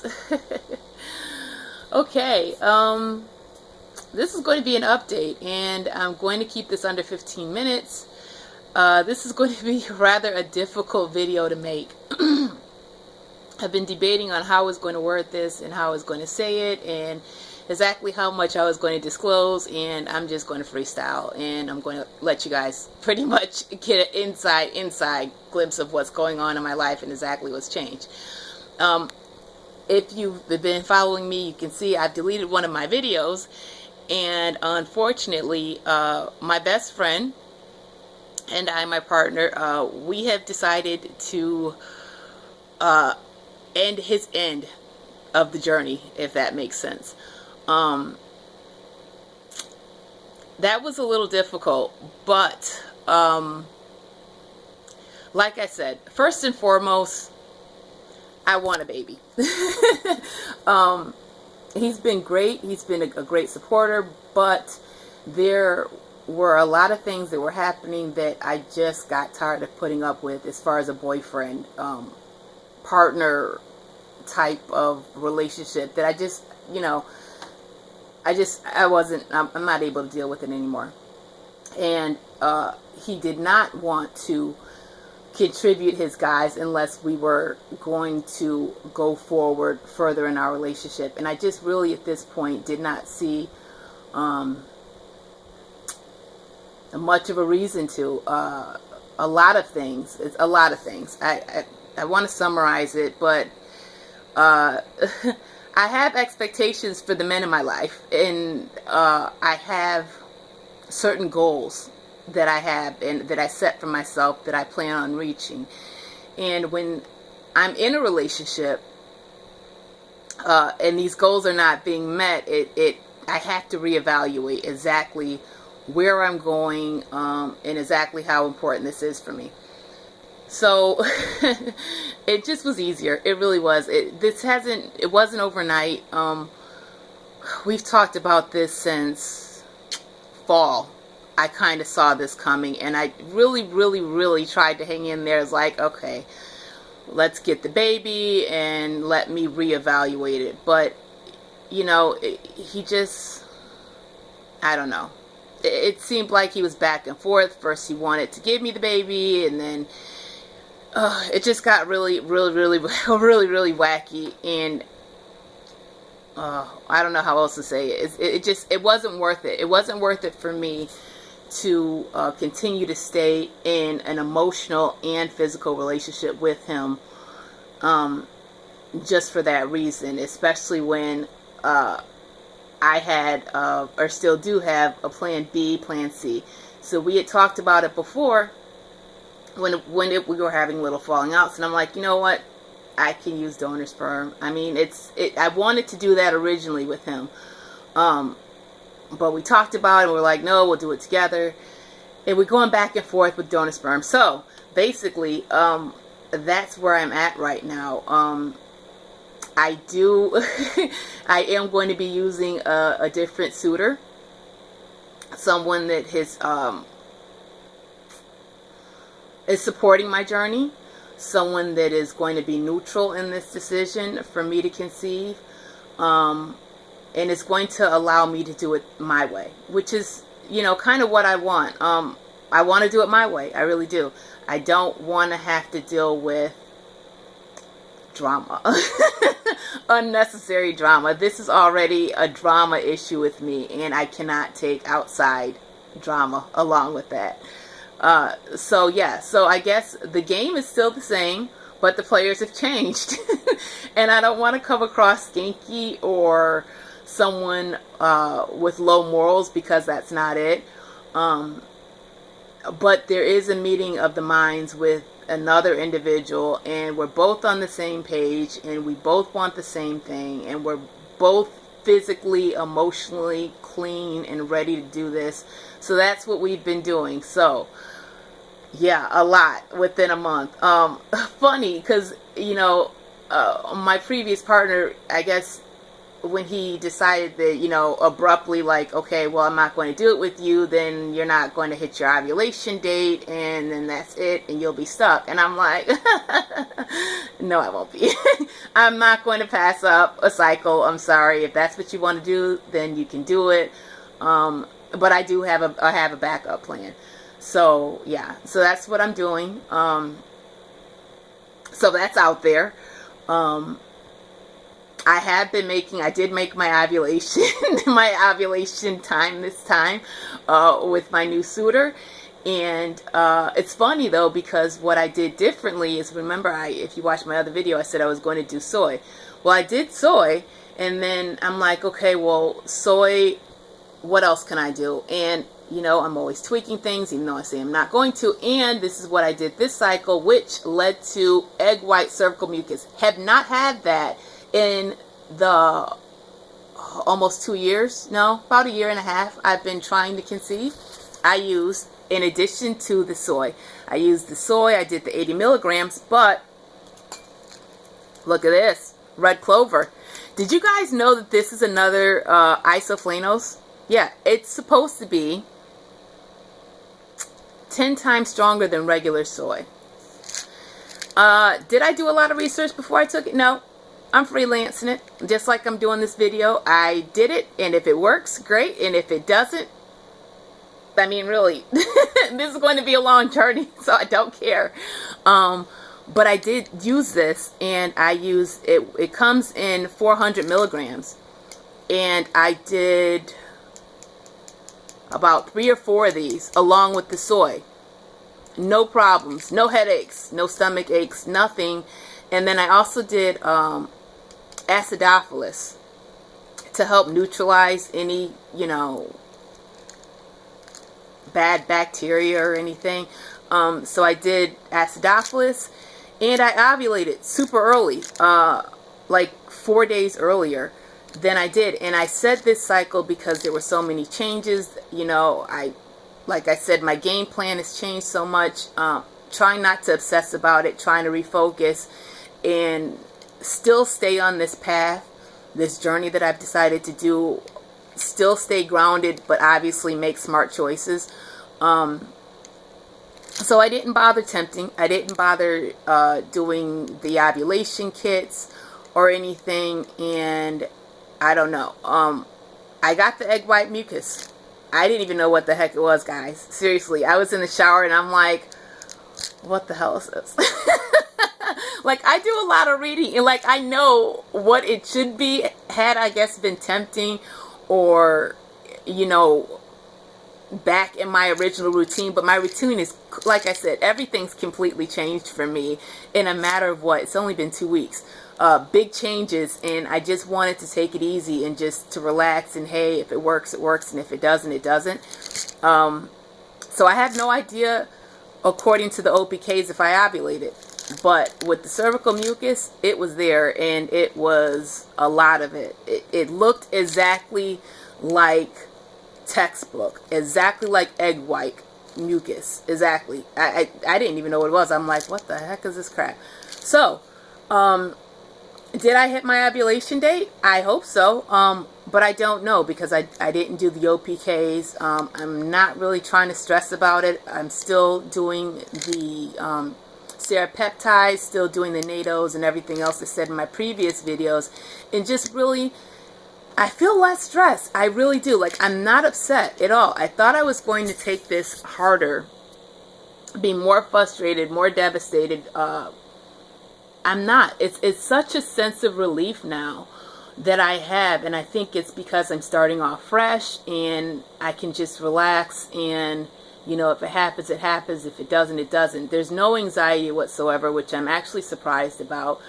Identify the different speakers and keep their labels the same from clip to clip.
Speaker 1: loves. Okay, this is going to be an update, and I'm going to keep this under 15 minutes. This is going to be rather a difficult video to make. I've been debating on how I was going to word this and how I was going to say it and exactly how much I was going to disclose, and I'm just going to freestyle, and I'm going to let you guys pretty much get an inside glimpse of what's going on in my life and exactly what's changed. If you've been following me, you can see I've deleted one of my videos, and unfortunately my best friend and I, my partner, we have decided to end his end of the journey, if that makes sense. That was a little difficult, but like I said, first and foremost, I want a baby. He's been great. He's been a great supporter, but there were a lot of things that were happening that I just got tired of putting up with as far as a boyfriend, partner type of relationship that I just, I'm not able to deal with it anymore. And he did not want to contribute his guys unless we were going to go forward further in our relationship. And I just really at this point did not see much of a reason to. A lot of things. It's a lot of things. I want to summarize it, but I have expectations for the men in my life, and I have certain goals that I have and that I set for myself that I plan on reaching. And when I'm in a relationship and these goals are not being met, I have to reevaluate exactly where I'm going and exactly how important this is for me. So it just was easier. It really was. It wasn't overnight. We've talked about this since fall. I kind of saw this coming, and I really tried to hang in there. It's like, okay, let's get the baby and let me reevaluate it. But he just, I don't know. It seemed like he was back and forth. First he wanted to give me the baby, and then it just got really wacky, and I don't know how else to say it. It wasn't worth it. It wasn't worth it for me to continue to stay in an emotional and physical relationship with him, just for that reason, especially when I had or still do have a plan B, plan C. So we had talked about it before when we were having little falling outs, and I'm like, you know what, I can use donor sperm. I mean, I wanted to do that originally with him, but we talked about it and we're like, no, we'll do it together, and we're going back and forth with donor sperm. So basically that's where I'm at right now. I am going to be using a different suitor, someone that is supporting my journey, someone that is going to be neutral in this decision for me to conceive, and it's going to allow me to do it my way, which is, kind of what I want. I want to do it my way. I really do. I don't want to have to deal with drama. Unnecessary drama. This is already a drama issue with me, and I cannot take outside drama along with that. So I guess the game is still the same, but the players have changed. And I don't want to come across skanky or someone with low morals, because that's not it. But there is a meeting of the minds with another individual, and we're both on the same page, and we both want the same thing, and we're both physically, emotionally clean and ready to do this. So that's what we've been doing. So yeah, a lot within a month. Funny, because my previous partner, I guess when he decided that, you know, abruptly, like, okay, well, I'm not going to do it with you, then you're not going to hit your ovulation date, and then that's it, and you'll be stuck. And I'm like, no, I won't be. I'm not going to pass up a cycle. I'm sorry. If that's what you want to do, then you can do it. But I do have a backup plan. So yeah, so that's what I'm doing. So that's out there. I did make my ovulation, my ovulation time this time, with my new suitor. And it's funny though, because what I did differently is, remember, if you watched my other video, I said I was going to do soy. Well, I did soy, and then I'm like, okay, well, soy, what else can I do? And you know, I'm always tweaking things, even though I say I'm not going to. And this is what I did this cycle, which led to egg white cervical mucus. Have not had that in the almost 2 years, no, about 1.5 years I've been trying to conceive. I used, in addition to the soy, I used the soy, I did the 80 milligrams, but look at this, red clover. Did you guys know that this is another isoflavones? Yeah, it's supposed to be 10 times stronger than regular soy. Did I do a lot of research before I took it? No. I'm freelancing it, just like I'm doing this video. I did it, and if it works, great. And if it doesn't, I mean, really, this is going to be a long journey, so I don't care. But I did use this, and I used it. It comes in 400 milligrams, and I did about 3 or 4 of these along with the soy. No problems, no headaches, no stomach aches, nothing. And then I also did acidophilus to help neutralize any, you know, bad bacteria or anything. So I did acidophilus, and I ovulated super early, like 4 days earlier than I did. And I said this cycle because there were so many changes. You know, like I said, my game plan has changed so much. Trying not to obsess about it, trying to refocus and still stay on this path, this journey that I've decided to do. Still stay grounded, but obviously make smart choices. So I didn't bother tempting. I didn't bother doing the ovulation kits or anything. And I don't know. I got the egg white mucus. I didn't even know what the heck it was, guys. Seriously, I was in the shower and I'm like, what the hell is this? Like, I do a lot of reading, and like, I know what it should be had I guess been tempting, or, you know, back in my original routine. But my routine is, like I said, everything's completely changed for me in a matter of what? It's only been 2 weeks. Big changes, and I just wanted to take it easy and just to relax, and hey, if it works, it works, and if it doesn't, it doesn't. So I have no idea, according to the OPKs, if I ovulated. But with the cervical mucus, it was there, and it was a lot of it. It looked exactly like textbook, exactly like egg white mucus, exactly. I didn't even know what it was. I'm like, what the heck is this crap? So, did I hit my ovulation date? I hope so, but I don't know, because I didn't do the OPKs. I'm not really trying to stress about it. I'm still doing the serapeptides, still doing the NATOs and everything else I said in my previous videos, and just really, I feel less stressed. I really do. Like, I'm not upset at all. I thought I was going to take this harder, be more frustrated, more devastated. I'm not. It's such a sense of relief now that I have, and I think it's because I'm starting off fresh, and I can just relax, and you know, if it happens, it happens. If it doesn't, it doesn't. There's no anxiety whatsoever, which I'm actually surprised about.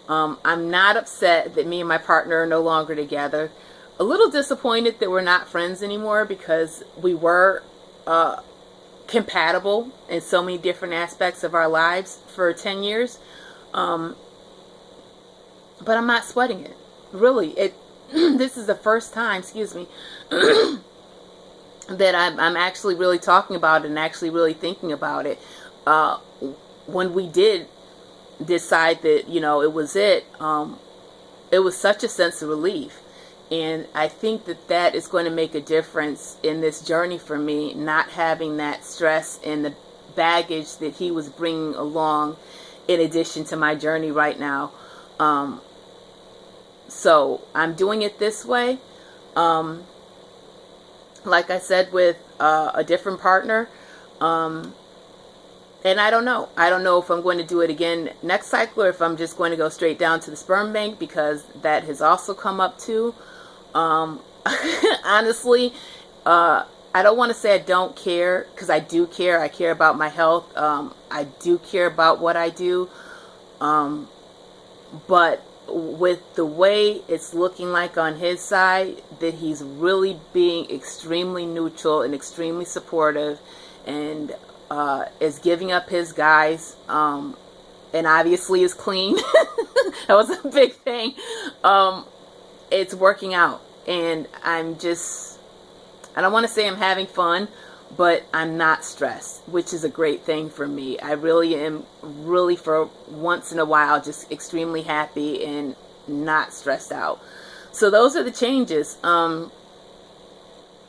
Speaker 1: I'm not upset that me and my partner are no longer together. A little disappointed that we're not friends anymore, because we were compatible in so many different aspects of our lives for 10 years. But I'm not sweating it. Really, this is the first time, excuse me, that I'm actually really talking about it and actually really thinking about it. When we did decide that, you know, it was it was such a sense of relief. And I think that that is going to make a difference in this journey for me, not having that stress and the baggage that he was bringing along in addition to my journey right now. So I'm doing it this way. Like I said, with a different partner. And I don't know. I don't know if I'm going to do it again next cycle or if I'm just going to go straight down to the sperm bank, because that has also come up too. Honestly, I don't want to say I don't care, because I do care. I care about my health. I do care about what I do. But with the way it's looking like on his side, that he's really being extremely neutral and extremely supportive, and is giving up his guys, and obviously is clean. That was a big thing. It's working out, and I'm just, I don't want to say I'm having fun, but I'm not stressed, which is a great thing for me. I really am, really for once in a while, just extremely happy and not stressed out. So those are the changes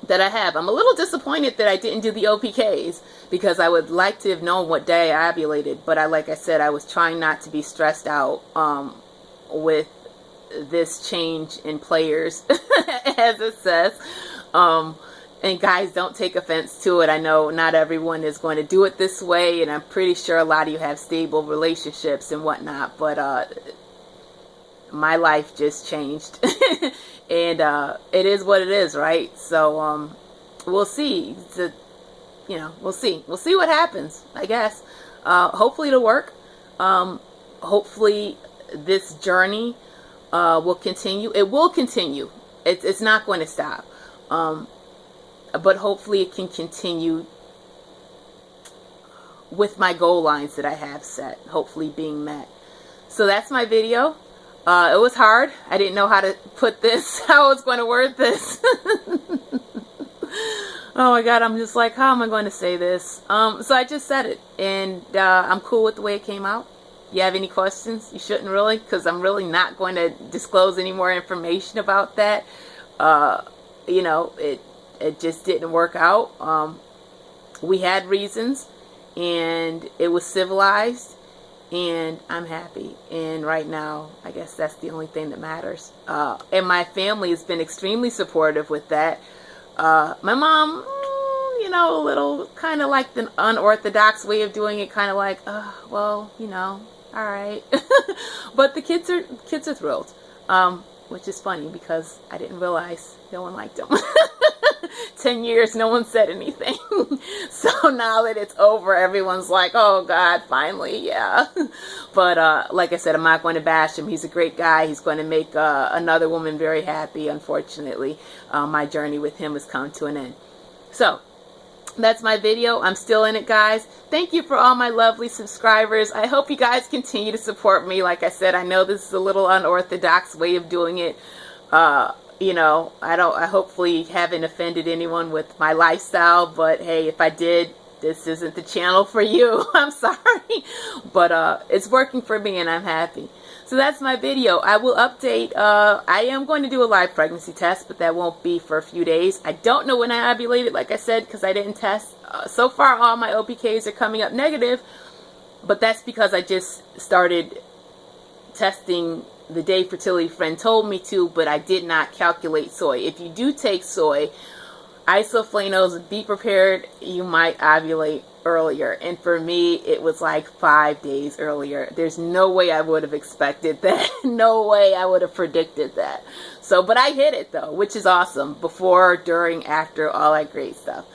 Speaker 1: that I have. I'm a little disappointed that I didn't do the OPKs, because I would like to have known what day I ovulated, but like I said, I was trying not to be stressed out with this change in players, as it says. And guys, don't take offense to it. I know not everyone is going to do it this way, and I'm pretty sure a lot of you have stable relationships and whatnot, but my life just changed. And it is what it is, right? So we'll see. We'll see what happens, I guess. Hopefully it'll work. Hopefully this journey will continue. It will continue. It's not going to stop. But hopefully it can continue with my goal lines that I have set, hopefully being met. So that's my video. It was hard. I didn't know how to put this, how I was going to word this. Oh my God, I'm just like, how am I going to say this? So I just said it, and I'm cool with the way it came out. You have any questions? You shouldn't really, because I'm really not going to disclose any more information about that. It just didn't work out. We had reasons, and it was civilized, and I'm happy. And right now, I guess that's the only thing that matters. And my family has been extremely supportive with that. My mom, a little kind of like the unorthodox way of doing it, kind of like, well, all right. But the kids are thrilled, which is funny because I didn't realize no one liked them. 10 years, no one said anything. So now that it's over, everyone's like, oh God, finally, yeah. But like I said, I'm not going to bash him. He's a great guy. He's going to make another woman very happy. Unfortunately, my journey with him has come to an end. So that's my video. I'm still in it, guys. Thank you for all my lovely subscribers. I hope you guys continue to support me. Like I said, I know this is a little unorthodox way of doing it. I hopefully haven't offended anyone with my lifestyle, but hey, if I did, this isn't the channel for you. I'm sorry, but it's working for me and I'm happy. So that's my video. I will update. I am going to do a live pregnancy test, but that won't be for a few days. I don't know when I ovulated, like I said, because I didn't test. So far, all my OPKs are coming up negative, but that's because I just started testing the day fertility friend told me to, but I did not calculate soy. If you do take soy, isoflavones, be prepared, you might ovulate earlier. And for me, it was like 5 days earlier. There's no way I would have expected that. No way I would have predicted that. So, but I hit it though, which is awesome. Before, during, after, all that great stuff.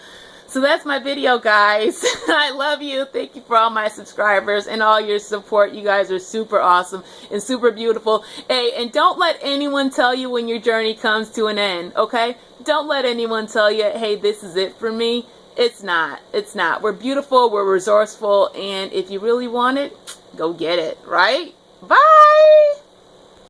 Speaker 1: So that's my video, guys. I love you. Thank you for all my subscribers and all your support. You guys are super awesome and super beautiful. Hey, and don't let anyone tell you when your journey comes to an end, okay? Don't let anyone tell you, hey, this is it for me. It's not. It's not. We're beautiful. We're resourceful. And if you really want it, go get it, right? Bye.